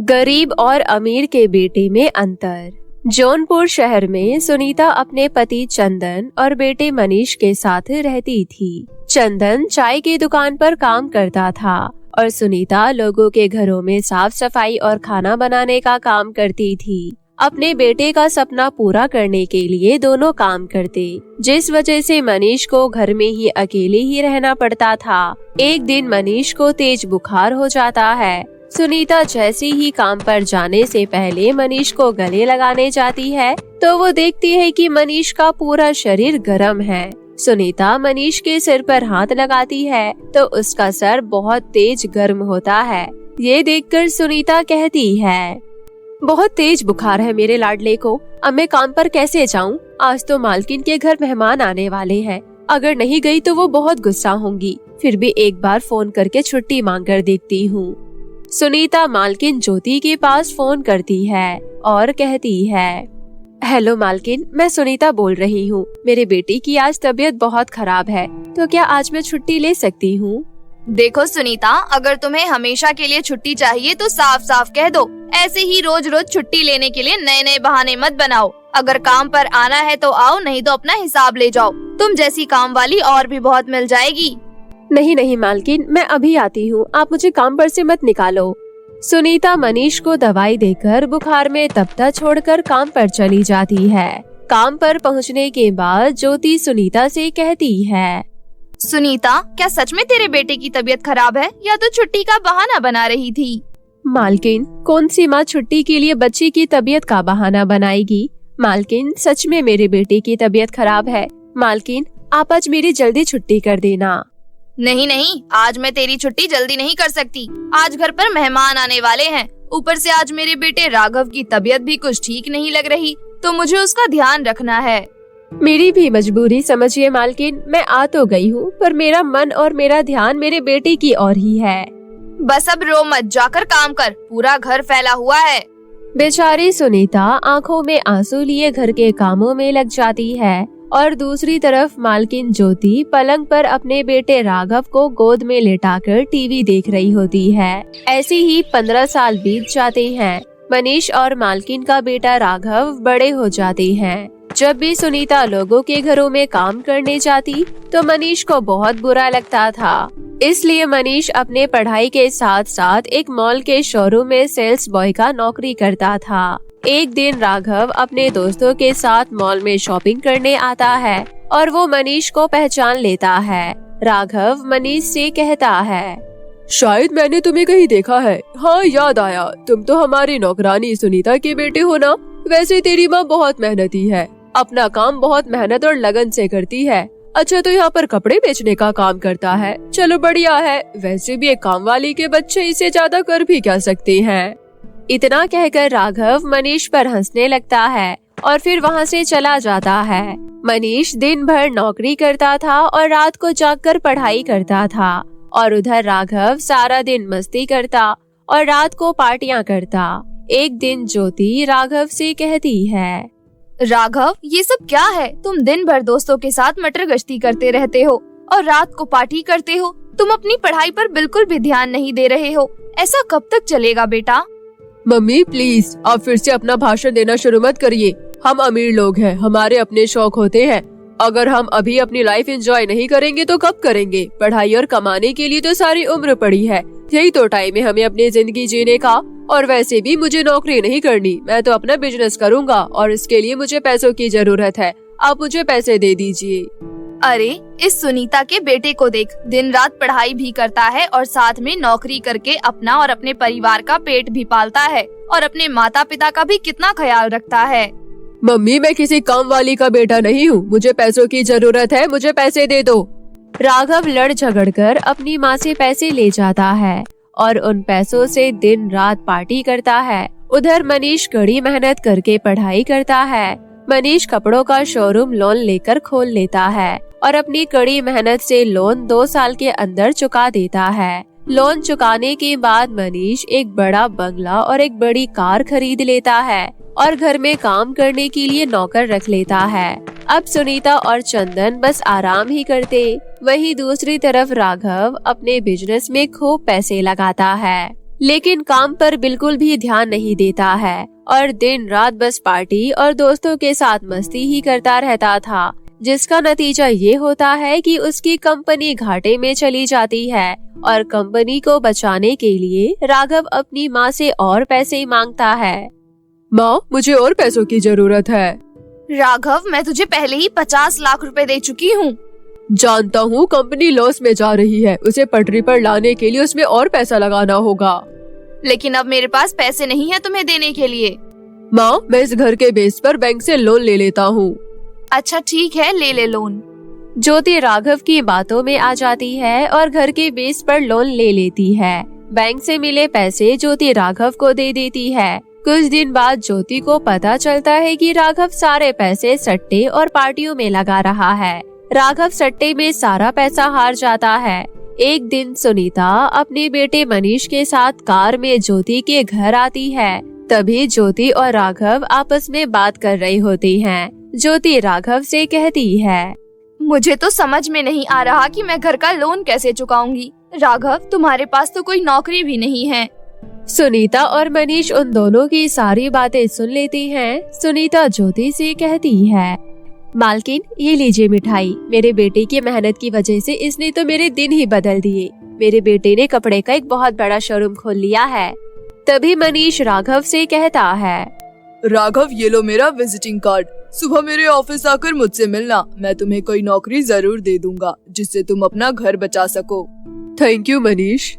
गरीब और अमीर के बेटे में अंतर। जौनपुर शहर में सुनीता अपने पति चंदन और बेटे मनीष के साथ रहती थी। चंदन चाय की दुकान पर काम करता था और सुनीता लोगों के घरों में साफ सफाई और खाना बनाने का काम करती थी। अपने बेटे का सपना पूरा करने के लिए दोनों काम करते, जिस वजह से मनीष को घर में ही अकेले ही रहना पड़ता था। एक दिन मनीष को तेज बुखार हो जाता है। सुनीता जैसे ही काम पर जाने से पहले मनीष को गले लगाने जाती है तो वो देखती है कि मनीष का पूरा शरीर गर्म है। सुनीता मनीष के सिर पर हाथ लगाती है तो उसका सर बहुत तेज गर्म होता है। ये देखकर सुनीता कहती है, बहुत तेज बुखार है मेरे लाडले को, अब मैं काम पर कैसे जाऊं? आज तो मालकिन के घर मेहमान आने वाले हैं, अगर नहीं गई तो वो बहुत गुस्सा होंगी। फिर भी एक बार फोन करके छुट्टी मांग कर देखती हूँ। सुनीता मालकिन ज्योति के पास फोन करती है और कहती है, हेलो मालकिन, मैं सुनीता बोल रही हूँ। मेरे बेटे की आज तबीयत बहुत खराब है, तो क्या आज मैं छुट्टी ले सकती हूँ? देखो सुनीता, अगर तुम्हें हमेशा के लिए छुट्टी चाहिए तो साफ साफ कह दो। ऐसे ही रोज रोज छुट्टी लेने के लिए नए नए बहाने मत बनाओ। अगर काम पर आना है तो आओ, नहीं तो अपना हिसाब ले जाओ। तुम जैसी काम वाली और भी बहुत मिल जाएगी। नहीं नहीं मालकिन, मैं अभी आती हूँ, आप मुझे काम पर से मत निकालो। सुनीता मनीष को दवाई देकर बुखार में तपता छोड़कर काम पर चली जाती है। काम पर पहुँचने के बाद ज्योति सुनीता से कहती है, सुनीता, क्या सच में तेरे बेटे की तबीयत खराब है या तो छुट्टी का बहाना बना रही थी? मालकिन, कौन सी माँ छुट्टी के लिए बच्ची की तबीयत का बहाना बनाएगी? मालकिन, सच में मेरे बेटे की तबीयत खराब है। मालकिन, आप आज मेरी जल्दी छुट्टी कर देना। नहीं नहीं, आज मैं तेरी छुट्टी जल्दी नहीं कर सकती। आज घर पर मेहमान आने वाले हैं। ऊपर से आज मेरे बेटे राघव की तबीयत भी कुछ ठीक नहीं लग रही, तो मुझे उसका ध्यान रखना है। मेरी भी मजबूरी समझिए मालकिन, मैं आ तो गई हूँ, पर मेरा मन और मेरा ध्यान मेरे बेटे की ओर ही है। बस अब रो मत, जाकर काम कर, पूरा घर फैला हुआ है। बेचारी सुनीता आंखों में आंसू लिए घर के कामों में लग जाती है और दूसरी तरफ मालकिन ज्योति पलंग पर अपने बेटे राघव को गोद में लेटाकर टीवी देख रही होती है। ऐसे ही 15 साल बीत जाते हैं। मनीष और मालकिन का बेटा राघव बड़े हो जाते हैं। जब भी सुनीता लोगों के घरों में काम करने जाती तो मनीष को बहुत बुरा लगता था। इसलिए मनीष अपने पढ़ाई के साथ साथ एक मॉल के शोरूम में सेल्स बॉय का नौकरी करता था। एक दिन राघव अपने दोस्तों के साथ मॉल में शॉपिंग करने आता है और वो मनीष को पहचान लेता है। राघव मनीष से कहता है, शायद मैंने तुम्हें कहीं देखा है। हाँ, याद आया, तुम तो हमारी नौकरानी सुनीता के बेटे हो ना। वैसे तेरी माँ बहुत मेहनती है, अपना काम बहुत मेहनत और लगन से करती है। अच्छा, तो यहाँ पर कपड़े बेचने का काम करता है। चलो बढ़िया है, वैसे भी एक काम वाली के बच्चे इसे ज्यादा कर भी क्या सकते हैं। इतना कहकर राघव मनीष पर हंसने लगता है और फिर वहाँ से चला जाता है। मनीष दिन भर नौकरी करता था और रात को जागकर पढ़ाई करता था और उधर राघव सारा दिन मस्ती करता और रात को पार्टियां करता। एक दिन ज्योति राघव से कहती है, राघव, ये सब क्या है? तुम दिन भर दोस्तों के साथ मटर गश्ती करते रहते हो और रात को पार्टी करते हो। तुम अपनी पढ़ाई पर बिल्कुल भी ध्यान नहीं दे रहे हो। ऐसा कब तक चलेगा बेटा? मम्मी प्लीज, आप फिर से अपना भाषण देना शुरू मत करिए। हम अमीर लोग हैं, हमारे अपने शौक होते हैं। अगर हम अभी अपनी लाइफ एंजॉय नहीं करेंगे तो कब करेंगे? पढ़ाई और कमाने के लिए तो सारी उम्र पड़ी है, यही तो टाइम है हमें अपनी जिंदगी जीने का। और वैसे भी मुझे नौकरी नहीं करनी, मैं तो अपना बिजनेस करूँगा और इसके लिए मुझे पैसों की जरूरत है। आप मुझे पैसे दे दीजिए। अरे, इस सुनीता के बेटे को देख, दिन रात पढ़ाई भी करता है और साथ में नौकरी करके अपना और अपने परिवार का पेट भी पालता है और अपने माता पिता का भी कितना ख्याल रखता है। मम्मी, मैं किसी काम वाली का बेटा नहीं हूँ, मुझे पैसों की जरूरत है, मुझे पैसे दे दो। राघव लड़ झगड़ कर अपनी माँ से पैसे ले जाता है और उन पैसों से दिन रात पार्टी करता है। उधर मनीष कड़ी मेहनत करके पढ़ाई करता है। मनीष कपड़ों का शोरूम लोन लेकर खोल लेता है और अपनी कड़ी मेहनत से लोन 2 साल के अंदर चुका देता है। लोन चुकाने के बाद मनीष एक बड़ा बंगला और एक बड़ी कार खरीद लेता है और घर में काम करने के लिए नौकर रख लेता है। अब सुनीता और चंदन बस आराम ही करते। वहीं दूसरी तरफ राघव अपने बिजनेस में खूब पैसे लगाता है। लेकिन काम पर बिल्कुल भी ध्यान नहीं देता है और दिन रात बस पार्टी और दोस्तों के साथ मस्ती ही करता रहता था, जिसका नतीजा ये होता है कि उसकी कंपनी घाटे में चली जाती है और कंपनी को बचाने के लिए राघव अपनी माँ से और पैसे मांगता है। माँ, मुझे और पैसों की जरूरत है। राघव, मैं तुझे पहले ही 50 लाख रुपए दे चुकी हूँ। जानता हूँ कंपनी लॉस में जा रही है, उसे पटरी पर लाने के लिए उसमें और पैसा लगाना होगा। लेकिन अब मेरे पास पैसे नहीं है तुम्हें देने के लिए। माँ, मैं इस घर के बेस पर बैंक से लोन ले लेता हूँ। अच्छा ठीक है, ले ले लोन। ज्योति राघव की बातों में आ जाती है और घर के बेस पर लोन ले लेती है। बैंक से मिले पैसे ज्योति राघव को दे देती है। कुछ दिन बाद ज्योति को पता चलता है कि राघव सारे पैसे सट्टे और पार्टियों में लगा रहा है। राघव सट्टे में सारा पैसा हार जाता है। एक दिन सुनीता अपने बेटे मनीष के साथ कार में ज्योति के घर आती है। तभी ज्योति और राघव आपस में बात कर रही होती हैं। ज्योति राघव से कहती है, मुझे तो समझ में नहीं आ रहा कि मैं घर का लोन कैसे चुकाऊंगी। राघव, तुम्हारे पास तो कोई नौकरी भी नहीं है। सुनीता और मनीष उन दोनों की सारी बातें सुन लेती हैं। सुनीता ज्योति से कहती है, मालकिन, ये लीजिए मिठाई। मेरे बेटे की मेहनत की वजह से इसने तो मेरे दिन ही बदल दिए। मेरे बेटे ने कपड़े का एक बहुत बड़ा शोरूम खोल लिया है। तभी मनीष राघव से कहता है, राघव, ये लो मेरा विजिटिंग कार्ड। सुबह मेरे ऑफिस आकर मुझसे मिलना, मैं तुम्हें कोई नौकरी जरूर दे दूंगा जिससे तुम अपना घर बचा सको। Thank you Manish.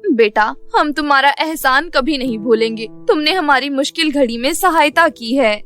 बेटा, हम तुम्हारा एहसान कभी नहीं भूलेंगे। तुमने हमारी मुश्किल घड़ी में सहायता की है।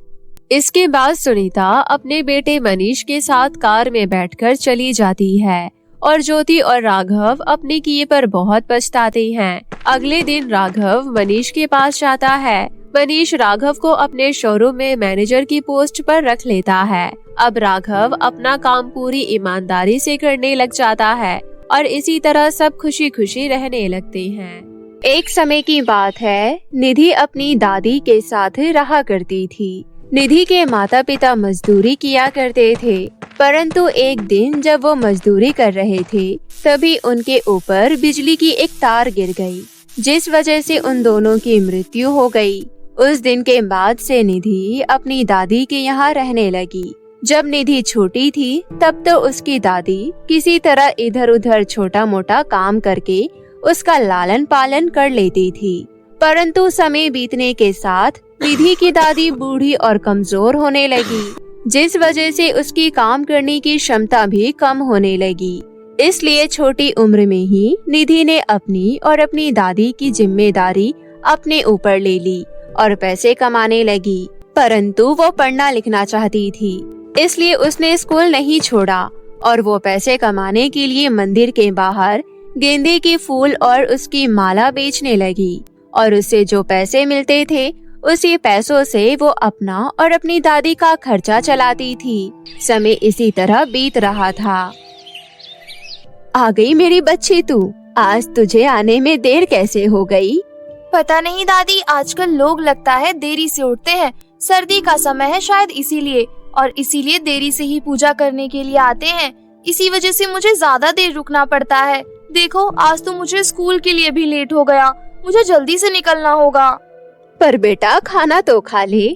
इसके बाद सुनीता अपने बेटे मनीष के साथ कार में बैठकर चली जाती है और ज्योति और राघव अपने किए पर बहुत पछताते हैं। अगले दिन राघव मनीष के पास जाता है। मनीष राघव को अपने शोरूम में मैनेजर की पोस्ट पर रख लेता है। अब राघव अपना काम पूरी ईमानदारी से करने लग जाता है और इसी तरह सब खुशी खुशी रहने लगते हैं। एक समय की बात है, निधि अपनी दादी के साथ रहा करती थी। निधि के माता पिता मजदूरी किया करते थे, परंतु एक दिन जब वो मजदूरी कर रहे थे तभी उनके ऊपर बिजली की एक तार गिर गई, जिस वजह से उन दोनों की मृत्यु हो गई। उस दिन के बाद से निधि अपनी दादी के यहाँ रहने लगी। जब निधि छोटी थी तब तो उसकी दादी किसी तरह इधर उधर छोटा मोटा काम करके उसका लालन पालन कर लेती थी, परंतु समय बीतने के साथ निधि की दादी बूढ़ी और कमजोर होने लगी, जिस वजह से उसकी काम करने की क्षमता भी कम होने लगी। इसलिए छोटी उम्र में ही निधि ने अपनी और अपनी दादी की जिम्मेदारी अपने ऊपर ले ली और पैसे कमाने लगी। परंतु वो पढ़ना लिखना चाहती थी, इसलिए उसने स्कूल नहीं छोड़ा और वो पैसे कमाने के लिए मंदिर के बाहर गेंदे के फूल और उसकी माला बेचने लगी और उससे जो पैसे मिलते थे उसी पैसों से वो अपना और अपनी दादी का खर्चा चलाती थी। समय इसी तरह बीत रहा था। आ गई मेरी बच्ची तू, आज तुझे आने में देर कैसे हो गई? पता नहीं दादी, आजकल लोग लगता है देरी से उठते हैं। सर्दी का समय है शायद इसीलिए, और इसीलिए देरी से ही पूजा करने के लिए आते हैं। इसी वजह से मुझे ज्यादा देर रुकना पड़ता है। देखो, आज तो मुझे स्कूल के लिए भी लेट हो गया। मुझे जल्दी से निकलना होगा। पर बेटा, खाना तो खा ले।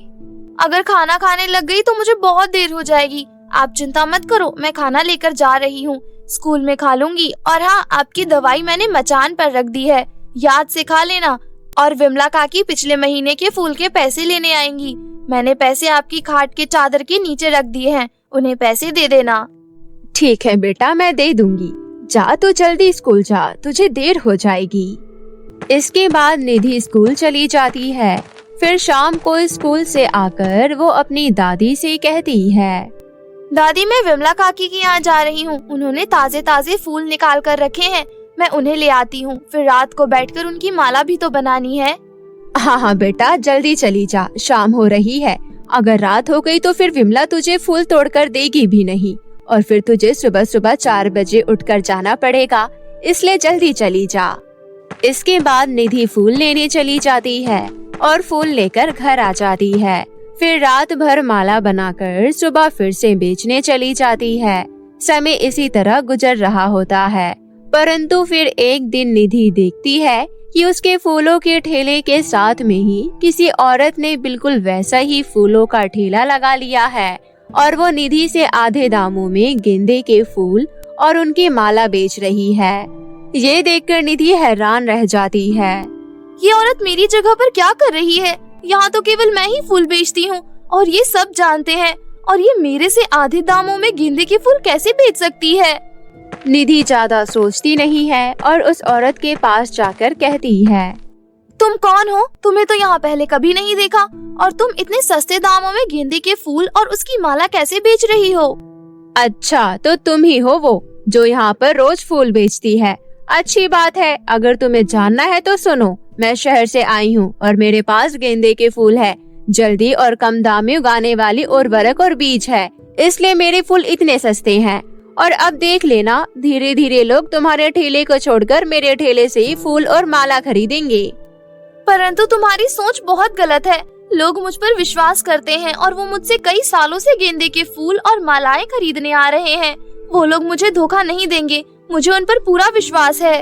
अगर खाना खाने लग गई तो मुझे बहुत देर हो जाएगी। आप चिंता मत करो, मैं खाना लेकर जा रही हूँ। स्कूल में खा लूंगी। और हाँ, आपकी दवाई मैंने मचान पर रख दी है, याद से खा लेना। और विमला काकी पिछले महीने के फूल के पैसे लेने आएंगी। मैंने पैसे आपकी खाट के चादर के नीचे रख दिए हैं, उन्हें पैसे दे देना। ठीक है बेटा, मैं दे दूंगी। जा तो जल्दी स्कूल जा, तुझे देर हो जाएगी। इसके बाद निधि स्कूल चली जाती है। फिर शाम को स्कूल से आकर वो अपनी दादी से कहती है, दादी, मैं विमला काकी के यहाँ जा रही हूँ। उन्होंने ताजे ताजे फूल निकाल कर रखे हैं, मैं उन्हें ले आती हूँ। फिर रात को बैठकर उनकी माला भी तो बनानी है। हाँ हाँ बेटा, जल्दी चली जा, शाम हो रही है। अगर रात हो गई तो फिर विमला तुझे फूल तोड़कर देगी भी नहीं, और फिर तुझे सुबह सुबह 4 बजे उठकर जाना पड़ेगा, इसलिए जल्दी चली जा। इसके बाद निधि फूल लेने चली जाती है और फूल लेकर घर आ जाती है। फिर रात भर माला बनाकर सुबह फिर से बेचने चली जाती है। समय इसी तरह गुजर रहा होता है, परंतु फिर एक दिन निधि देखती है कि उसके फूलों के ठेले के साथ में ही किसी औरत ने बिल्कुल वैसा ही फूलों का ठेला लगा लिया है और वो निधि से आधे दामों में गेंदे के फूल और उनकी माला बेच रही है। ये देखकर निधि हैरान रह जाती है। ये औरत मेरी जगह पर क्या कर रही है? यहाँ तो केवल मैं ही फूल बेचती हूँ और ये सब जानते हैं, और ये मेरे से आधे दामों में गेंदे के फूल कैसे बेच सकती है? निधि ज्यादा सोचती नहीं है और उस औरत के पास जाकर कहती है, तुम कौन हो? तुम्हें तो यहाँ पहले कभी नहीं देखा, और तुम इतने सस्ते दामों में गेंदे के फूल और उसकी माला कैसे बेच रही हो? अच्छा, तो तुम ही हो वो जो यहाँ पर रोज फूल बेचती है। अच्छी बात है, अगर तुम्हें जानना है तो सुनो। मैं शहर से आई हूँ और मेरे पास गेंदे के फूल है। जल्दी और कम दाम में उगाने वाली उर्वरक और बीज है, इसलिए मेरे फूल इतने सस्ते हैं। और अब देख लेना, धीरे धीरे लोग तुम्हारे ठेले को छोड़कर मेरे ठेले से ही फूल और माला खरीदेंगे। परंतु तुम्हारी सोच बहुत गलत है। लोग मुझ पर विश्वास करते हैं और वो मुझसे कई सालों से गेंदे के फूल और मालाएं खरीदने आ रहे हैं। वो लोग मुझे धोखा नहीं देंगे, मुझे उन पर पूरा विश्वास है।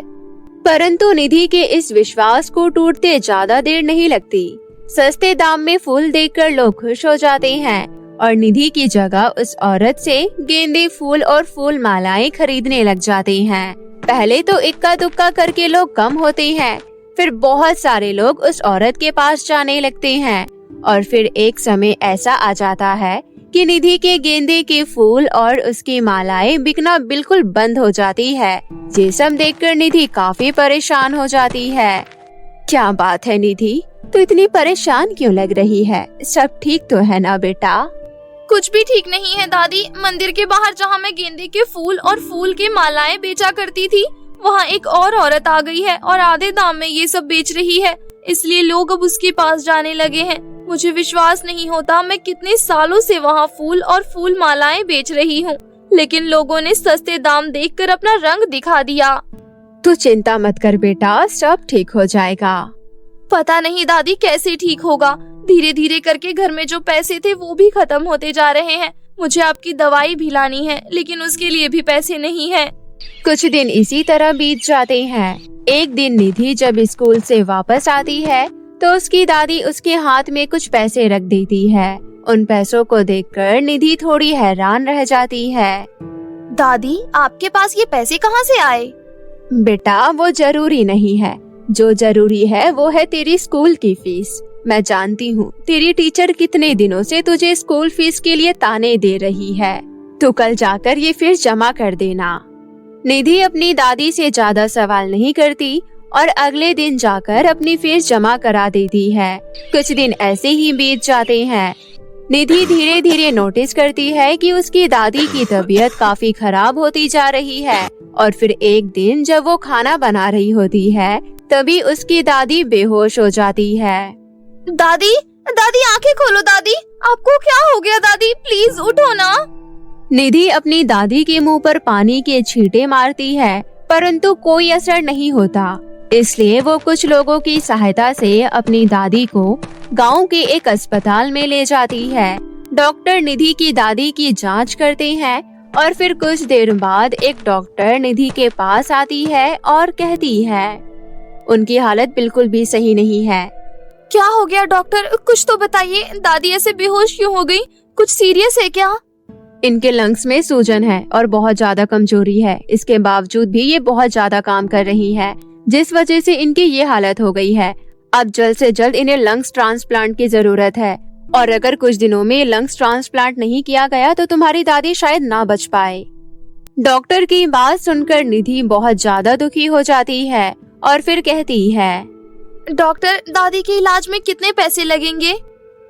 परंतु निधि के इस विश्वास को टूटते ज्यादा देर नहीं लगती। सस्ते दाम में फूल देखकर लोग खुश हो जाते हैं और निधि की जगह उस औरत से गेंदे फूल और फूल मालाएं खरीदने लग जाते हैं। पहले तो इक्का दुक्का करके लोग कम होते हैं, फिर बहुत सारे लोग उस औरत के पास जाने लगते हैं और फिर एक समय ऐसा आ जाता है कि निधि के गेंदे के फूल और उसकी मालाएं बिकना बिल्कुल बंद हो जाती है। ये सब देखकर निधि काफी परेशान हो जाती है। क्या बात है निधि, तू इतनी परेशान क्यों लग रही है? सब ठीक तो है ना बेटा? कुछ भी ठीक नहीं है दादी। मंदिर के बाहर जहाँ मैं गेंदे के फूल और फूल के मालाएं बेचा करती थी, वहाँ एक और औरत आ गई है और आधे दाम में ये सब बेच रही है। इसलिए लोग अब उसके पास जाने लगे हैं। मुझे विश्वास नहीं होता, मैं कितने सालों से वहाँ फूल और फूल मालाएं बेच रही हूँ, लेकिन लोगों ने सस्ते दाम देखकर अपना रंग दिखा दिया। तू चिंता मत कर बेटा, सब ठीक हो जाएगा। पता नहीं दादी कैसे ठीक होगा। धीरे धीरे करके घर में जो पैसे थे वो भी खत्म होते जा रहे हैं। मुझे आपकी दवाई भी लानी है, लेकिन उसके लिए भी पैसे नहीं है। कुछ दिन इसी तरह बीत जाते हैं। एक दिन निधि जब स्कूल से वापस आती है तो उसकी दादी उसके हाथ में कुछ पैसे रख देती है। उन पैसों को देखकर निधि थोड़ी हैरान रह जाती है। दादी, आपके पास ये पैसे कहाँ से आए? बेटा, वो जरूरी नहीं है। जो जरूरी है वो है तेरी स्कूल की फीस। मैं जानती हूँ तेरी टीचर कितने दिनों से तुझे स्कूल फीस के लिए ताने दे रही है। तू कल जाकर ये फीस जमा कर देना। निधि अपनी दादी से ज्यादा सवाल नहीं करती और अगले दिन जाकर अपनी फीस जमा करा देती है। कुछ दिन ऐसे ही बीत जाते हैं। निधि धीरे धीरे नोटिस करती है कि उसकी दादी की तबीयत काफी खराब होती जा रही है और फिर एक दिन जब वो खाना बना रही होती है तभी उसकी दादी बेहोश हो जाती है। दादी, दादी आंखें खोलो। दादी, आपको क्या हो गया? दादी प्लीज उठो ना। निधि अपनी दादी के मुंह पर पानी के छींटे मारती है, परंतु कोई असर नहीं होता। इसलिए वो कुछ लोगों की सहायता से अपनी दादी को गांव के एक अस्पताल में ले जाती है। डॉक्टर निधि की दादी की जांच करते हैं और फिर कुछ देर बाद एक डॉक्टर निधि के पास आती है और कहती है, उनकी हालत बिल्कुल भी सही नहीं है। क्या हो गया डॉक्टर? कुछ तो बताइए। दादी ऐसे बेहोश क्यों हो गई? कुछ सीरियस है क्या? इनके लंग्स में सूजन है और बहुत ज्यादा कमजोरी है। इसके बावजूद भी ये बहुत ज्यादा काम कर रही है, जिस वजह से इनकी ये हालत हो गई है। अब जल्द से जल्द इन्हें लंग्स ट्रांसप्लांट की जरूरत है और अगर कुछ दिनों में लंग्स ट्रांसप्लांट नहीं किया गया तो तुम्हारी दादी शायद ना बच पाए। डॉक्टर की बात सुनकर निधि बहुत ज्यादा दुखी हो जाती है और फिर कहती है, डॉक्टर, दादी के इलाज में कितने पैसे लगेंगे?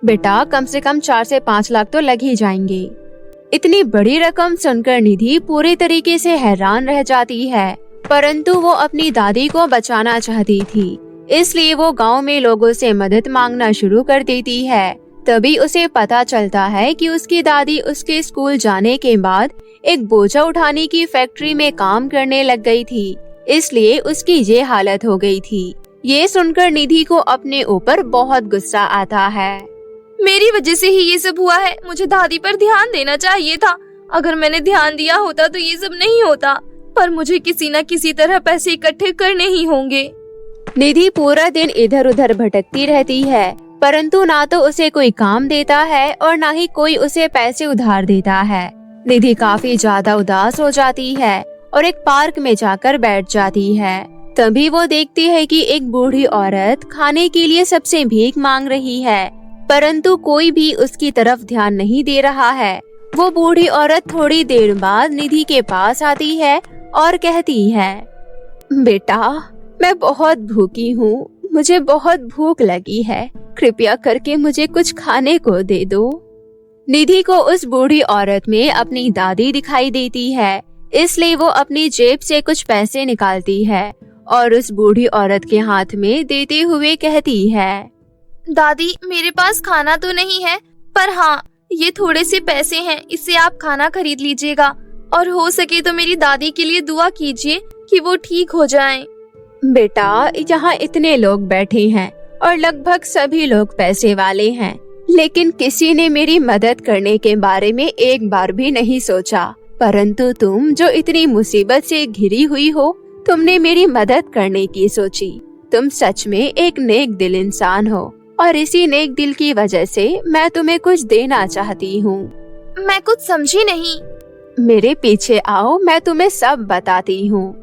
बेटा, कम से कम 4 से 5 लाख तो लग ही जाएंगे। इतनी बड़ी रकम सुनकर निधि पूरे तरीके से हैरान रह जाती है, परंतु वो अपनी दादी को बचाना चाहती थी, इसलिए वो गांव में लोगों से मदद मांगना शुरू कर देती है। तभी उसे पता चलता है कि उसकी दादी उसके स्कूल जाने के बाद एक बोझा उठाने की फैक्ट्री में काम करने लग गई थी, इसलिए उसकी ये हालत हो गई थी। ये सुनकर निधि को अपने ऊपर बहुत गुस्सा आता है। मेरी वजह से ही ये सब हुआ है। मुझे दादी पर ध्यान देना चाहिए था। अगर मैंने ध्यान दिया होता तो ये सब नहीं होता, पर मुझे किसी न किसी तरह पैसे इकट्ठे करने ही होंगे। निधि पूरा दिन इधर उधर भटकती रहती है, परंतु ना तो उसे कोई काम देता है और ना ही कोई उसे पैसे उधार देता है। निधि काफी ज्यादा उदास हो जाती है और एक पार्क में जाकर बैठ जाती है। तभी वो देखती है कि एक बूढ़ी औरत खाने के लिए सबसे भीख मांग रही है, परंतु कोई भी उसकी तरफ ध्यान नहीं दे रहा है। वो बूढ़ी औरत थोड़ी देर बाद निधि के पास आती है और कहती है, बेटा, मैं बहुत भूखी हूँ, मुझे बहुत भूख लगी है, कृपया करके मुझे कुछ खाने को दे दो। निधि को उस बूढ़ी औरत में अपनी दादी दिखाई देती है, इसलिए वो अपनी जेब से कुछ पैसे निकालती है और उस बूढ़ी औरत के हाथ में देते हुए कहती है, दादी, मेरे पास खाना तो नहीं है, पर हाँ, ये थोड़े से पैसे हैं, इससे आप खाना खरीद लीजिएगा और हो सके तो मेरी दादी के लिए दुआ कीजिए कि वो ठीक हो जाएं। बेटा, यहाँ इतने लोग बैठे हैं और लगभग सभी लोग पैसे वाले हैं, लेकिन किसी ने मेरी मदद करने के बारे में एक बार भी नहीं सोचा, परंतु तुम जो इतनी मुसीबत से घिरी हुई हो, तुमने मेरी मदद करने की सोची। तुम सच में एक नेक दिल इंसान हो और इसी नेक दिल की वजह से मैं तुम्हें कुछ देना चाहती हूँ। मैं कुछ समझी नहीं। मेरे पीछे आओ, मैं तुम्हें सब बताती हूँ।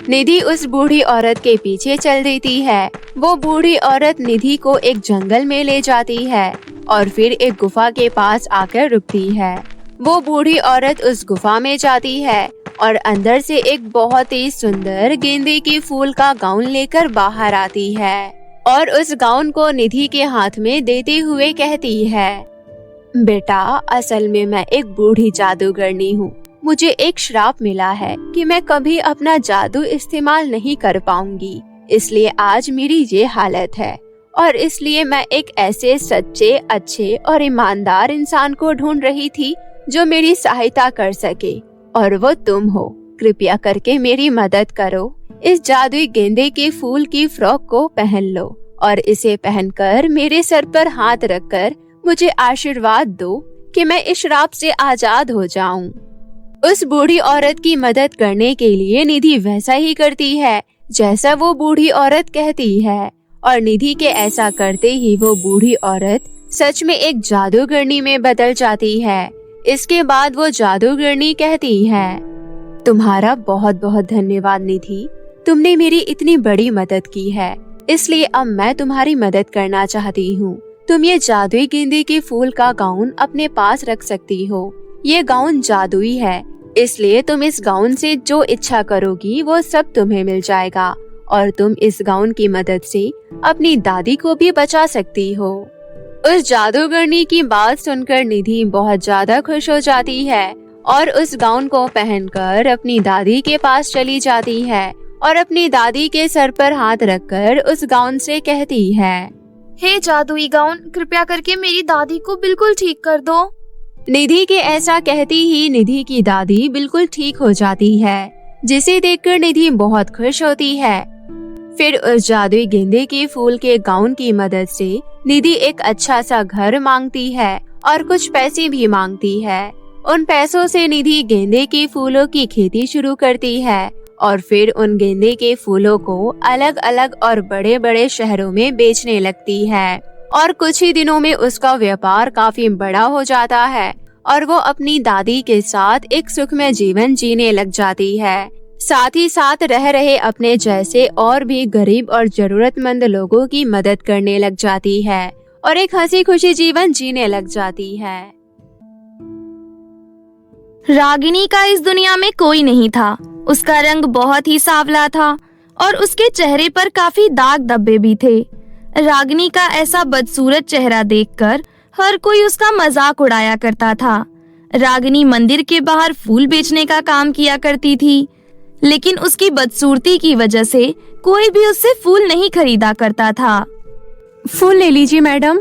निधि उस बूढ़ी औरत के पीछे चल देती है। वो बूढ़ी औरत निधि को एक जंगल में ले जाती है और फिर एक गुफा के पास आकर रुकती है। वो बूढ़ी औरत उस गुफा में जाती है और अंदर से एक बहुत ही सुंदर गेंदे के फूल का गाउन लेकर बाहर आती है और उस गाउन को निधि के हाथ में देते हुए कहती है, बेटा, असल में मैं एक बूढ़ी जादूगरनी हूँ। मुझे एक श्राप मिला है कि मैं कभी अपना जादू इस्तेमाल नहीं कर पाऊंगी, इसलिए आज मेरी ये हालत है और इसलिए मैं एक ऐसे सच्चे, अच्छे और ईमानदार इंसान को ढूंढ रही थी जो मेरी सहायता कर सके, और वो तुम हो। कृपया करके मेरी मदद करो। इस जादुई गेंदे के फूल की फ्रॉक को पहन लो और इसे पहनकर मेरे सर पर हाथ रखकर मुझे आशीर्वाद दो कि मैं इस श्राप से आजाद हो जाऊं। उस बूढ़ी औरत की मदद करने के लिए निधि वैसा ही करती है जैसा वो बूढ़ी औरत कहती है, और निधि के ऐसा करते ही वो बूढ़ी औरत सच में एक जादूगरनी में बदल जाती है। इसके बाद वो जादूगरनी कहती है, तुम्हारा बहुत बहुत धन्यवाद निधि, तुमने मेरी इतनी बड़ी मदद की है, इसलिए अब मैं तुम्हारी मदद करना चाहती हूँ। तुम ये जादुई गेंदे के फूल का गाउन अपने पास रख सकती हो। ये गाउन जादुई है, इसलिए तुम इस गाउन से जो इच्छा करोगी वो सब तुम्हें मिल जाएगा और तुम इस गाउन की मदद से अपनी दादी को भी बचा सकती हो। उस जादूगरनी की बात सुनकर निधि बहुत ज्यादा खुश हो जाती है और उस गाउन को पहनकर अपनी दादी के पास चली जाती है और अपनी दादी के सर पर हाथ रखकर उस गाउन से कहती है, हे जादुई गाउन, कृपया करके मेरी दादी को बिल्कुल ठीक कर दो। निधि के ऐसा कहती ही निधि की दादी बिल्कुल ठीक हो जाती है, जिसे देखकर निधि बहुत खुश होती है। फिर उस जादुई गेंदे के फूल के गाउन की मदद से निधि एक अच्छा सा घर मांगती है और कुछ पैसे भी मांगती है। उन पैसों से निधि गेंदे के फूलों की खेती शुरू करती है और फिर उन गेंदे के फूलों को अलग अलग और बड़े बड़े शहरों में बेचने लगती है और कुछ ही दिनों में उसका व्यापार काफी बड़ा हो जाता है और वो अपनी दादी के साथ एक सुखमय जीवन जीने लग जाती है। साथ ही साथ रह रहे अपने जैसे और भी गरीब और जरूरतमंद लोगों की मदद करने लग जाती है और एक हंसी खुशी जीवन जीने लग जाती है। रागिनी का इस दुनिया में कोई नहीं था। उसका रंग बहुत ही सांवला था और उसके चेहरे पर काफी दाग धब्बे भी थे। रागिनी का ऐसा बदसूरत चेहरा देखकर हर कोई उसका मजाक उड़ाया करता था। रागिनी मंदिर के बाहर फूल बेचने का काम किया करती थी, लेकिन उसकी बदसूरती की वजह से कोई भी उससे फूल नहीं खरीदा करता था। फूल ले लीजिए मैडम।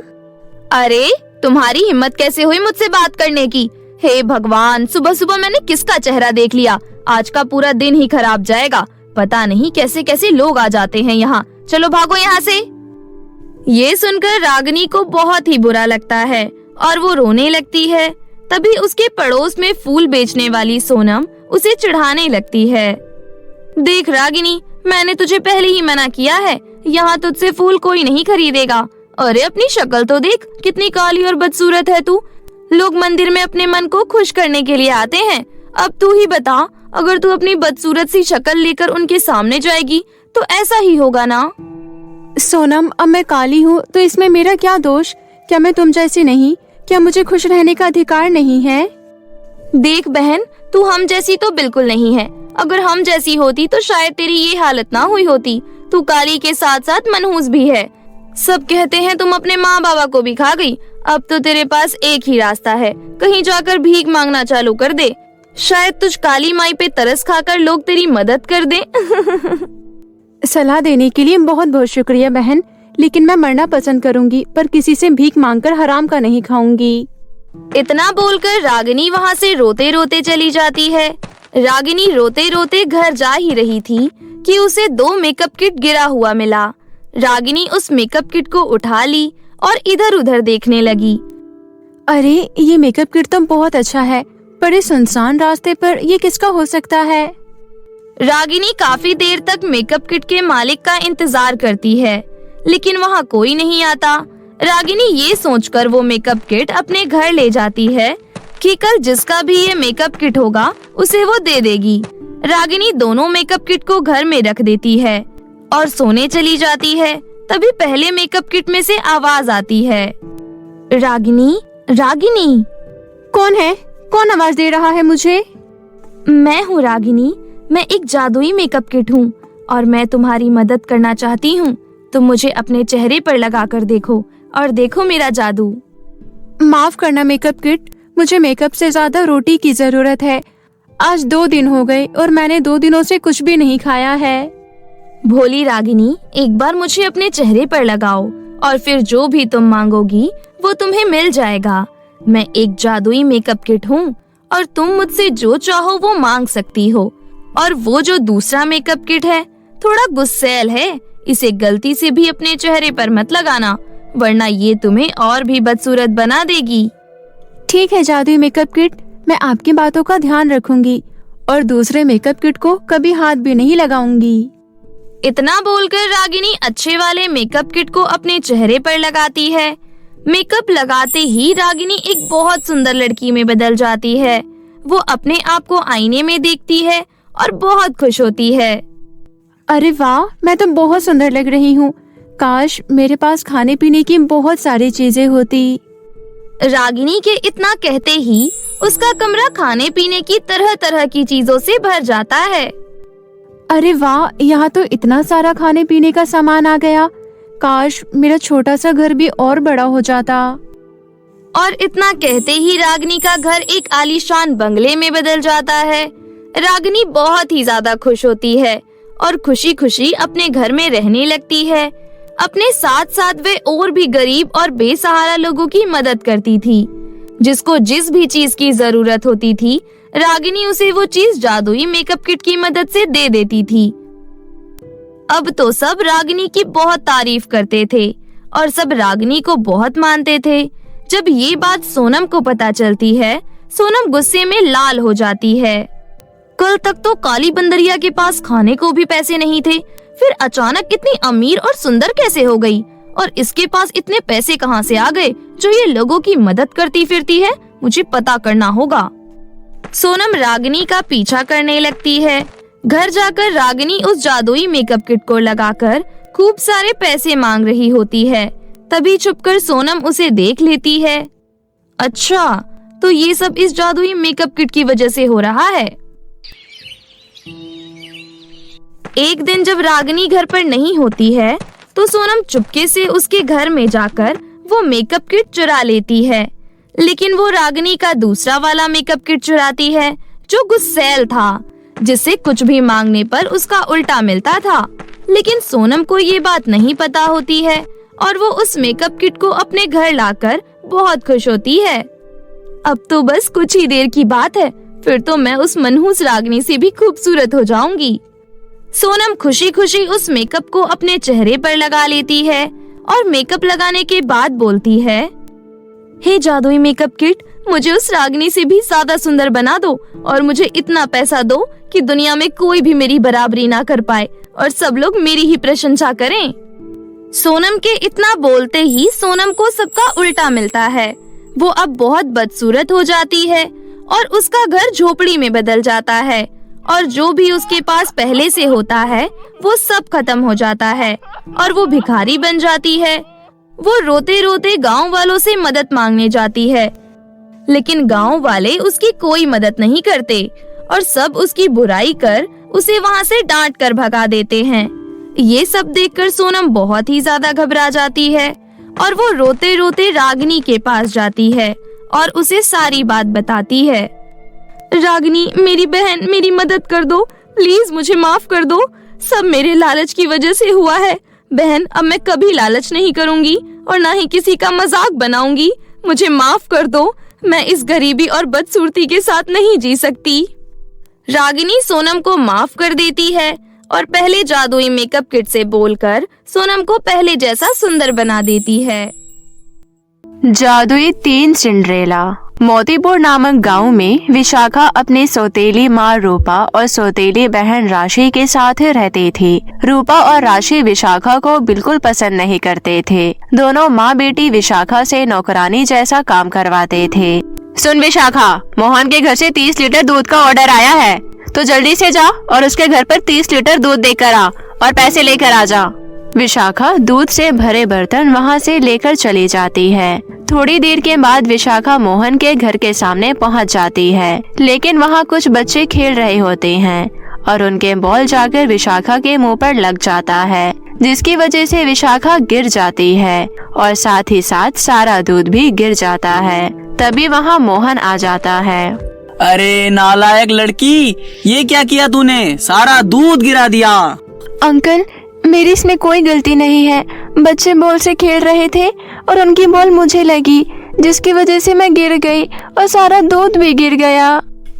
अरे, तुम्हारी हिम्मत कैसे हुई मुझसे बात करने की? हे भगवान, सुबह सुबह मैंने किसका चेहरा देख लिया। आज का पूरा दिन ही खराब जाएगा। पता नहीं कैसे कैसे लोग आ जाते हैं यहाँ। चलो भागो यहाँ से। ये सुनकर रागिनी को बहुत ही बुरा लगता है और वो रोने लगती है। तभी उसके पड़ोस में फूल बेचने वाली सोनम उसे चिढ़ाने लगती है। देख रागिनी, मैंने तुझे पहले ही मना किया है, यहाँ तुझसे फूल कोई नहीं खरीदेगा। अरे अपनी शक्ल तो देख, कितनी काली और बदसूरत है तू। लोग मंदिर में अपने मन को खुश करने के लिए आते हैं। अब तू ही बता, अगर तू अपनी बदसूरत सी शक्ल लेकर उनके सामने जाएगी तो ऐसा ही होगा ना। सोनम, अब मैं काली हूँ तो इसमें मेरा क्या दोष? क्या मैं तुम जैसी नहीं? क्या मुझे खुश रहने का अधिकार नहीं है? देख बहन, तू हम जैसी तो बिल्कुल नहीं है। अगर हम जैसी होती तो शायद तेरी ये हालत ना हुई होती। तू काली के साथ साथ मनहूस भी है। सब कहते हैं तुम अपने माँ बाबा को भी खा गई। अब तो तेरे पास एक ही रास्ता है, कहीं जाकर भीख मांगना चालू कर दे। शायद तुझ काली माई पे तरस खाकर लोग तेरी मदद कर दें। सलाह देने के लिए बहुत बहुत शुक्रिया बहन, लेकिन मैं मरना पसंद करूंगी, पर किसी से भीख मांगकर हराम का नहीं खाऊंगी। इतना बोलकर रागिनी वहाँ से रोते रोते चली जाती है। रागिनी रोते रोते घर जा ही रही थी कि उसे 2 मेकअप किट गिरा हुआ मिला। रागिनी उस मेकअप किट को उठा ली और इधर उधर देखने लगी। अरे ये मेकअप किट तो बहुत अच्छा है, पर इस सुनसान रास्ते पर ये किसका हो सकता है? रागिनी काफी देर तक मेकअप किट के मालिक का इंतजार करती है, लेकिन वहाँ कोई नहीं आता। रागिनी ये सोचकर वो मेकअप किट अपने घर ले जाती है कि कल जिसका भी ये मेकअप किट होगा उसे वो दे देगी। रागिनी दोनों मेकअप किट को घर में रख देती है और सोने चली जाती है। तभी पहले मेकअप किट में से आवाज आती है, रागिनी, रागिनी। कौन है? कौन आवाज दे रहा है मुझे? मैं हूँ रागिनी, मैं एक जादुई मेकअप किट हूँ और मैं तुम्हारी मदद करना चाहती हूँ। तुम मुझे अपने चेहरे पर लगा कर देखो और देखो मेरा जादू। माफ करना मेकअप किट, मुझे मेकअप से ज्यादा रोटी की जरूरत है। आज 2 दिन हो गए और मैंने 2 दिनों से कुछ भी नहीं खाया है। भोली रागिनी, एक बार मुझे अपने चेहरे पर लगाओ और फिर जो भी तुम मांगोगी वो तुम्हें मिल जाएगा। मैं एक जादुई मेकअप किट हूँ और तुम मुझसे जो चाहो वो मांग सकती हो। और वो जो दूसरा मेकअप किट है थोड़ा गुस्सैल है, इसे गलती से भी अपने चेहरे पर मत लगाना, वरना ये तुम्हें और भी बदसूरत बना देगी। ठीक है जादुई मेकअप किट, मैं आपकी बातों का ध्यान रखूंगी और दूसरे मेकअप किट को कभी हाथ भी नहीं लगाऊंगी। इतना बोलकर रागिनी अच्छे वाले मेकअप किट को अपने चेहरे पर लगाती है। मेकअप लगाते ही रागिनी एक बहुत सुंदर लड़की में बदल जाती है। वो अपने आप को आईने में देखती है और बहुत खुश होती है। अरे वाह, मैं तो बहुत सुंदर लग रही हूँ। काश मेरे पास खाने पीने की बहुत सारी चीजें होती। रागिनी के इतना कहते ही उसका कमरा खाने पीने की तरह तरह की चीजों से भर जाता है। अरे वाह, यहाँ तो इतना सारा खाने पीने का सामान आ गया। काश मेरा छोटा सा घर भी और बड़ा हो जाता। और इतना कहते ही रागिनी का घर एक आलीशान बंगले में बदल जाता है। रागिनी बहुत ही ज्यादा खुश होती है और खुशी खुशी अपने घर में रहने लगती है। अपने साथ साथ वे और भी गरीब और बेसहारा लोगों की मदद करती थी। जिसको जिस भी चीज की जरूरत होती थी, रागिनी उसे वो चीज जादुई मेकअप किट की मदद से दे देती थी। अब तो सब रागिनी की बहुत तारीफ करते थे और सब रागिनी को बहुत मानते थे। जब ये बात सोनम को पता चलती है, सोनम गुस्से में लाल हो जाती है। कल तक तो काली बंदरिया के पास खाने को भी पैसे नहीं थे, फिर अचानक इतनी अमीर और सुंदर कैसे हो गई? और इसके पास इतने पैसे कहाँ से आ गए जो ये लोगों की मदद करती फिरती है? मुझे पता करना होगा। सोनम रागिनी का पीछा करने लगती है। घर जाकर रागिनी उस जादुई मेकअप किट को लगाकर खूब सारे पैसे मांग रही होती है। तभी छुपकर सोनम उसे देख लेती है। अच्छा, तो ये सब इस जादुई मेकअप किट की वजह से हो रहा है। एक दिन जब रागिनी घर पर नहीं होती है तो सोनम चुपके से उसके घर में जाकर वो मेकअप किट चुरा लेती है। लेकिन वो रागिनी का दूसरा वाला मेकअप किट चुराती है जो गुस्सैल था, जिससे कुछ भी मांगने पर उसका उल्टा मिलता था। लेकिन सोनम को ये बात नहीं पता होती है और वो उस मेकअप किट को अपने घर लाकर बहुत खुश होती है। अब तो बस कुछ ही देर की बात है, फिर तो मैं उस मनहूस रागिनी से भी खूबसूरत हो जाऊंगी। सोनम खुशी खुशी उस मेकअप को अपने चेहरे पर लगा लेती है और मेकअप लगाने के बाद बोलती है, हे जादुई मेकअप किट, मुझे उस रागिनी से भी ज्यादा सुंदर बना दो और मुझे इतना पैसा दो कि दुनिया में कोई भी मेरी बराबरी ना कर पाए और सब लोग मेरी ही प्रशंसा करें। सोनम के इतना बोलते ही सोनम को सबका उल्टा मिलता है। वो अब बहुत बदसूरत हो जाती है और उसका घर झोपड़ी में बदल जाता है और जो भी उसके पास पहले से होता है वो सब खत्म हो जाता है और वो भिखारी बन जाती है। वो रोते रोते गांव वालों से मदद मांगने जाती है, लेकिन गांव वाले उसकी कोई मदद नहीं करते और सब उसकी बुराई कर उसे वहां से डांट कर भगा देते हैं। ये सब देखकर सोनम बहुत ही ज्यादा घबरा जाती है और वो रोते रोते रागिनी के पास जाती है और उसे सारी बात बताती है। रागिनी, मेरी बहन, मेरी मदद कर दो, प्लीज मुझे माफ कर दो, सब मेरे लालच की वजह से हुआ है। बहन, अब मैं कभी लालच नहीं करूंगी और ना ही किसी का मजाक बनाऊंगी, मुझे माफ कर दो, मैं इस गरीबी और बदसूरती के साथ नहीं जी सकती। रागिनी सोनम को माफ कर देती है और पहले जादुई मेकअप किट से बोलकर सोनम को पहले जैसा सुंदर बना देती है। जादुई 3 सिंड्रेला। मोतीपुर नामक गांव में विशाखा अपनी सौतेली माँ रूपा और सौतेली बहन राशि के साथ रहती थी। रूपा और राशि विशाखा को बिल्कुल पसंद नहीं करते थे। दोनों माँ बेटी विशाखा से नौकरानी जैसा काम करवाते थे। सुन विशाखा, मोहन के घर से 30 लीटर दूध का ऑर्डर आया है, तो जल्दी से जा और उसके घर पर 30 लीटर दूध देकर आ और पैसे लेकर आ जा। विशाखा दूध से भरे बर्तन वहाँ से लेकर चली जाती है। थोड़ी देर के बाद विशाखा मोहन के घर के सामने पहुँच जाती है, लेकिन वहाँ कुछ बच्चे खेल रहे होते हैं और उनके बॉल जाकर विशाखा के मुंह पर लग जाता है, जिसकी वजह से विशाखा गिर जाती है और साथ ही साथ सारा दूध भी गिर जाता है। तभी वहाँ मोहन आ जाता है। अरे नालायक लड़की, ये क्या किया तूने? सारा दूध गिरा दिया। अंकल, मेरी इसमें कोई गलती नहीं है। बच्चे बॉल से खेल रहे थे और उनकी बॉल मुझे लगी, जिसकी वजह से मैं गिर गई और सारा दूध भी गिर गया।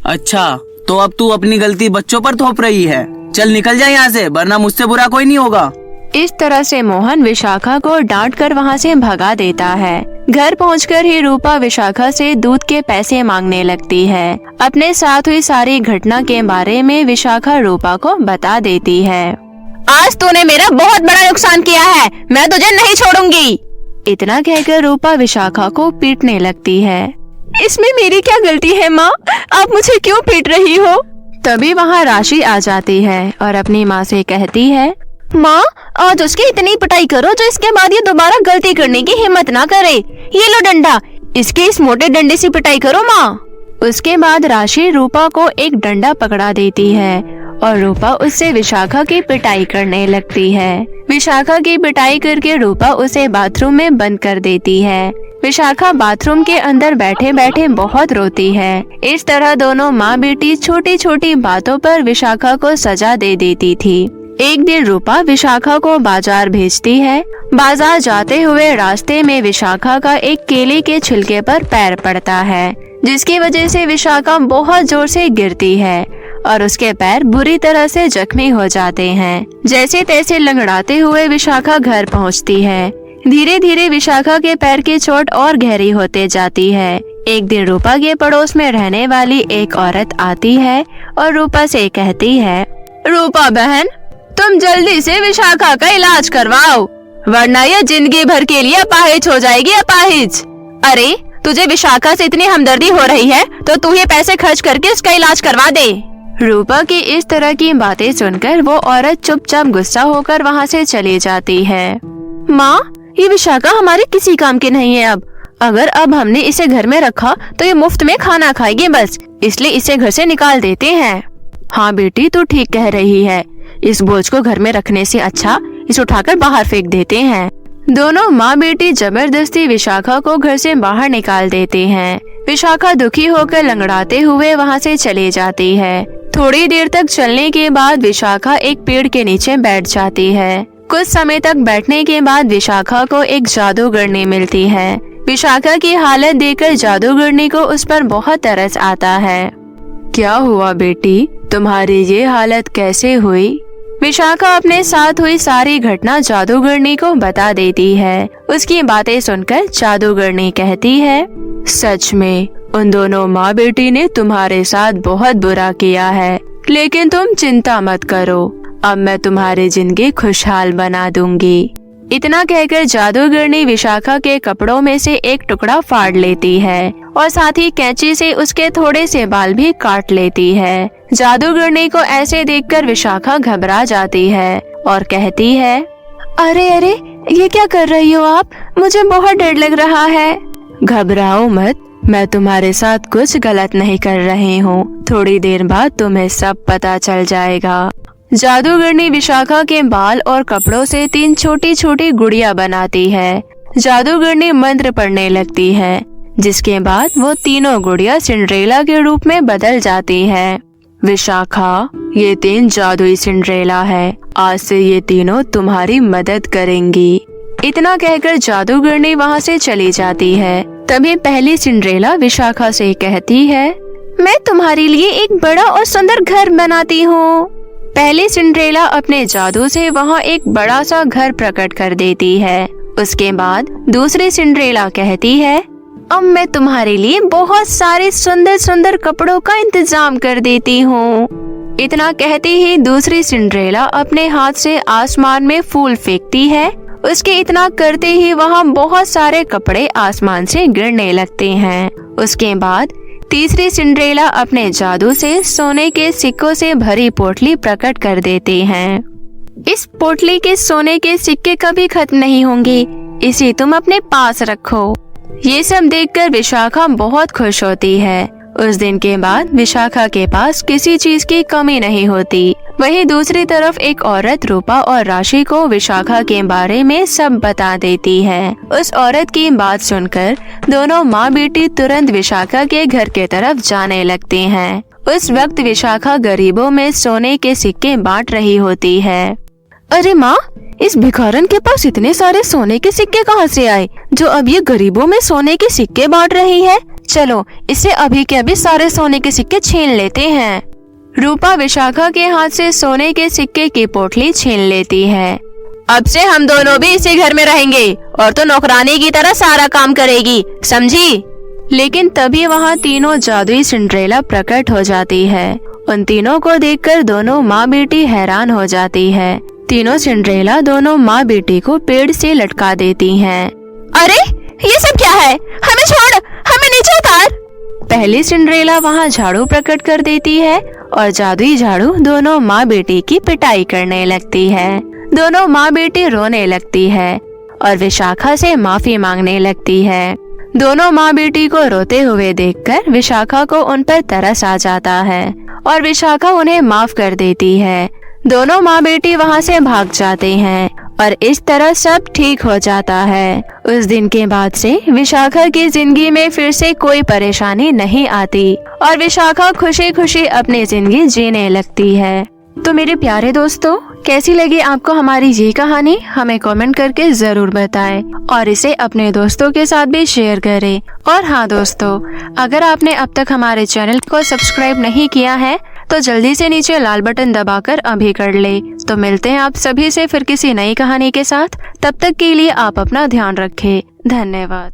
अच्छा, तो अब तू अपनी गलती बच्चों पर थोप रही है। चल निकल जा यहाँ से, वरना मुझसे बुरा कोई नहीं होगा। इस तरह से मोहन विशाखा को डांट कर वहाँ से भगा देता है। घर पहुंचकर ही रूपा विशाखा से दूध के पैसे मांगने लगती है। अपने साथ हुई सारी घटना के बारे में विशाखा रूपा को बता देती है। आज तूने मेरा बहुत बड़ा नुकसान किया है, मैं तुझे नहीं छोड़ूंगी। इतना कहकर रूपा विशाखा को पीटने लगती है। इसमें मेरी क्या गलती है माँ, आप मुझे क्यों पीट रही हो? तभी वहाँ राशि आ जाती है और अपनी माँ से कहती है, माँ, आज उसकी इतनी पिटाई करो जो इसके बाद ये दोबारा गलती करने की हिम्मत ना करे। ये लो डंडा, इसके इस मोटे डंडे से पिटाई करो माँ। उसके बाद राशि रूपा को एक डंडा पकड़ा देती है और रूपा उससे विशाखा की पिटाई करने लगती है। विशाखा की पिटाई करके रूपा उसे बाथरूम में बंद कर देती है। विशाखा बाथरूम के अंदर बैठे बैठे बहुत रोती है। इस तरह दोनों माँ बेटी छोटी छोटी बातों पर विशाखा को सजा दे देती थी। एक दिन रूपा विशाखा को बाजार भेजती है। बाजार जाते हुए रास्ते में विशाखा का एक केले के छिलके पर पैर पड़ता है, जिसकी वजह से विशाखा बहुत जोर से गिरती है और उसके पैर बुरी तरह से जख्मी हो जाते हैं। जैसे तैसे लंगड़ाते हुए विशाखा घर पहुंचती है। धीरे धीरे विशाखा के पैर की चोट और गहरी होते जाती है। एक दिन रूपा के पड़ोस में रहने वाली एक औरत आती है और रूपा से कहती है, रूपा बहन, तुम जल्दी से विशाखा का इलाज करवाओ, वरना यह जिंदगी भर के लिए अपाहिज हो जाएगी। अपाहिज? अरे, तुझे विशाखा से इतनी हमदर्दी हो रही है तो तू ये पैसे खर्च करके उसका इलाज करवा दे। रूपा की इस तरह की बातें सुनकर वो औरत चुपचाप गुस्सा होकर वहाँ से चली जाती है। माँ, ये विशाखा हमारे किसी काम की नहीं है। अगर अब हमने इसे घर में रखा तो ये मुफ्त में खाना खाएगी बस, इसलिए इसे घर से निकाल देते हैं। हाँ बेटी, तू ठीक कह रही है। इस बोझ को घर में रखने से अच्छा इसे उठाकर बाहर फेंक देते हैं। दोनों माँ बेटी जबरदस्ती विशाखा को घर से बाहर निकाल देते हैं। विशाखा दुखी होकर लंगड़ाते हुए वहाँ से चली जाती है। थोड़ी देर तक चलने के बाद विशाखा एक पेड़ के नीचे बैठ जाती है। कुछ समय तक बैठने के बाद विशाखा को एक जादूगरनी मिलती है। विशाखा की हालत देखकर जादूगरनी को उस पर बहुत तरस आता है। क्या हुआ बेटी, तुम्हारी ये हालत कैसे हुई? विशाखा अपने साथ हुई सारी घटना जादूगरनी को बता देती है। उसकी बातें सुनकर जादूगरनी कहती है, सच में उन दोनों माँ बेटी ने तुम्हारे साथ बहुत बुरा किया है, लेकिन तुम चिंता मत करो, अब मैं तुम्हारी जिंदगी खुशहाल बना दूंगी। इतना कहकर जादूगरनी विशाखा के कपड़ों में से एक टुकड़ा फाड़ लेती है और साथ ही कैंची से उसके थोड़े से बाल भी काट लेती है। जादूगरनी को ऐसे देखकर विशाखा घबरा जाती है और कहती है, अरे अरे, ये क्या कर रही हो आप? मुझे बहुत डर लग रहा है। घबराओ मत, मैं तुम्हारे साथ कुछ गलत नहीं कर रही हूँ। थोड़ी देर बाद तुम्हें सब पता चल जाएगा। जादूगरनी विशाखा के बाल और कपड़ों से 3 छोटी छोटी गुड़िया बनाती है। जादूगरनी मंत्र पढ़ने लगती है, जिसके बाद वो तीनों गुड़िया सिंड्रेला के रूप में बदल जाती है। विशाखा, ये 3 जादुई सिंड्रेला है। आज से ये तीनों तुम्हारी मदद करेंगी। इतना कहकर जादूगरनी वहाँ से चली जाती है। तभी पहली सिंड्रेला विशाखा से कहती है, मैं तुम्हारे लिए एक बड़ा और सुंदर घर बनाती हूँ। पहली सिंड्रेला अपने जादू से वहाँ एक बड़ा सा घर प्रकट कर देती है। उसके बाद दूसरी सिंड्रेला कहती है, अब मैं तुम्हारे लिए बहुत सारे सुंदर सुंदर कपड़ों का इंतजाम कर देती हूँ। इतना कहती ही दूसरी सिंड्रेला अपने हाथ से आसमान में फूल फेंकती है। उसके इतना करते ही वहाँ बहुत सारे कपड़े आसमान से गिरने लगते हैं। उसके बाद तीसरी सिंड्रेला अपने जादू से सोने के सिक्कों से भरी पोटली प्रकट कर देते हैं। इस पोटली के सोने के सिक्के कभी खत्म नहीं होंगे, इसे तुम अपने पास रखो। ये सब देखकर विशाखा बहुत खुश होती है। उस दिन के बाद विशाखा के पास किसी चीज की कमी नहीं होती। वहीं दूसरी तरफ एक औरत रूपा और राशि को विशाखा के बारे में सब बता देती है। उस औरत की बात सुनकर दोनों माँ बेटी तुरंत विशाखा के घर के तरफ जाने लगते हैं। उस वक्त विशाखा गरीबों में सोने के सिक्के बांट रही होती है। अरे माँ, इस भिखारन के पास इतने सारे सोने के सिक्के कहाँ से आए, जो अब ये गरीबों में सोने के सिक्के बांट रही है? चलो, इसे अभी के अभी सारे सोने के सिक्के छीन लेते हैं। रूपा विशाखा के हाथ से सोने के सिक्के की पोटली छीन लेती है। अब से हम दोनों भी इसी घर में रहेंगे और तो नौकरानी की तरह सारा काम करेगी, समझी? लेकिन तभी वहाँ तीनों जादुई सिंड्रेला प्रकट हो जाती है। उन तीनों को देखकर दोनों माँ बेटी हैरान हो जाती है। तीनों सिंड्रेला दोनों माँ बेटी को पेड़ से लटका देती हैं। अरे, ये सब क्या है? हमें छोड़, हमें नीचे उतार। पहली सिंड्रेला वहाँ झाड़ू प्रकट कर देती है और जादुई झाड़ू दोनों माँ बेटी की पिटाई करने लगती है। दोनों माँ बेटी रोने लगती है और विशाखा से माफी मांगने लगती है। दोनों माँ बेटी को रोते हुए देखकर विशाखा को उन पर तरस आ जाता है और विशाखा उन्हें माफ कर देती है। दोनों माँ बेटी वहाँ से भाग जाते हैं और इस तरह सब ठीक हो जाता है। उस दिन के बाद से विशाखा की जिंदगी में फिर से कोई परेशानी नहीं आती और विशाखा खुशी खुशी अपनी जिंदगी जीने लगती है। तो मेरे प्यारे दोस्तों, कैसी लगी आपको हमारी ये कहानी? हमें कमेंट करके जरूर बताएं और इसे अपने दोस्तों के साथ भी शेयर करें। और हाँ दोस्तों, अगर आपने अब तक हमारे चैनल को सब्सक्राइब नहीं किया है तो जल्दी से नीचे लाल बटन दबाकर अभी कर ले। तो मिलते हैं आप सभी से फिर किसी नई कहानी के साथ। तब तक के लिए आप अपना ध्यान रखें। धन्यवाद।